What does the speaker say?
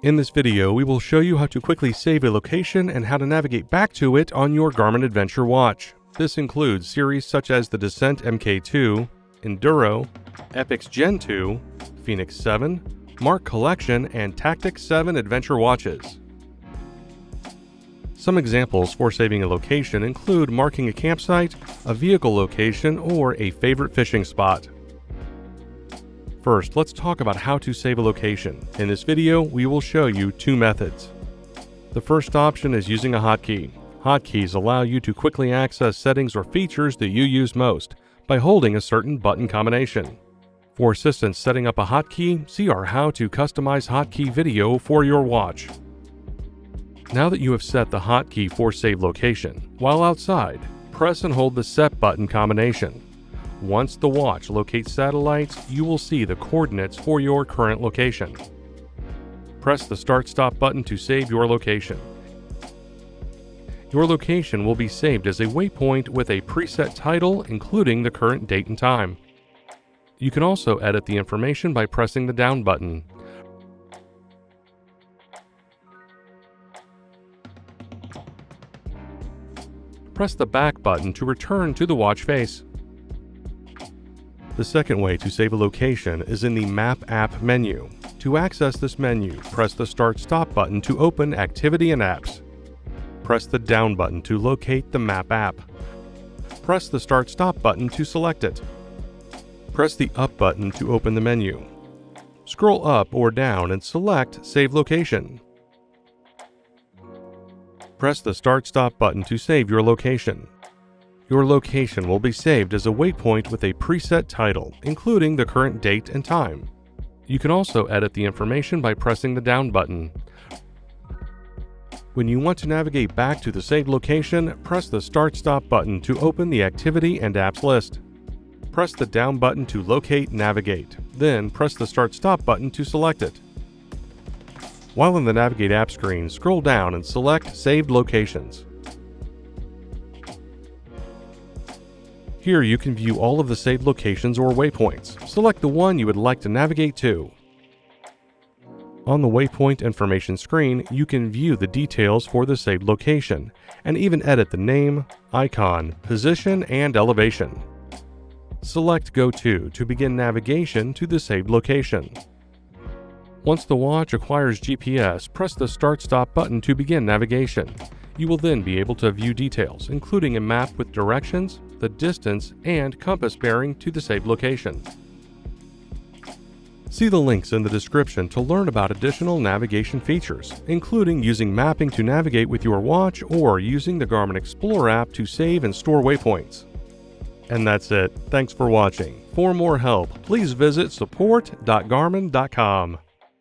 In this video, we will show you how to quickly save a location and how to navigate back to it on your Garmin Adventure watch. This includes series such as the Descent Mk2, Enduro, Epix Gen 2, Phoenix 7, Mark Collection, and Tactic 7 Adventure watches. Some examples for saving a location include marking a campsite, a vehicle location, or a favorite fishing spot. First, let's talk about how to save a location. In this video, we will show you two methods. The first option is using a hotkey. Hotkeys allow you to quickly access settings or features that you use most by holding a certain button combination. For assistance setting up a hotkey, see our How to Customize Hotkey video for your watch. Now that you have set the hotkey for save location, while outside, press and hold the Set button combination. Once the watch locates satellites, you will see the coordinates for your current location. Press the Start/Stop button to save your location. Your location will be saved as a waypoint with a preset title, including the current date and time. You can also edit the information by pressing the Down button. Press the Back button to return to the watch face. The second way to save a location is in the Map app menu. To access this menu, press the Start/Stop button to open Activity and Apps. Press the Down button to locate the Map app. Press the Start/Stop button to select it. Press the Up button to open the menu. Scroll up or down and select Save Location. Press the Start/Stop button to save your location. Your location will be saved as a waypoint with a preset title, including the current date and time. You can also edit the information by pressing the Down button. When you want to navigate back to the saved location, press the Start/Stop button to open the Activity and Apps list. Press the Down button to locate Navigate, then press the Start/Stop button to select it. While in the Navigate app screen, scroll down and select Saved Locations. Here you can view all of the saved locations or waypoints. Select the one you would like to navigate to. On the waypoint information screen, you can view the details for the saved location and even edit the name, icon, position, and elevation. Select Go to begin navigation to the saved location. Once the watch acquires GPS, press the Start/Stop button to begin navigation. You will then be able to view details, including a map with directions, the distance, and compass bearing to the saved location. See the links in the description to learn about additional navigation features, including using mapping to navigate with your watch or using the Garmin Explorer app to save and store waypoints. And that's it. Thanks for watching. For more help, please visit support.garmin.com.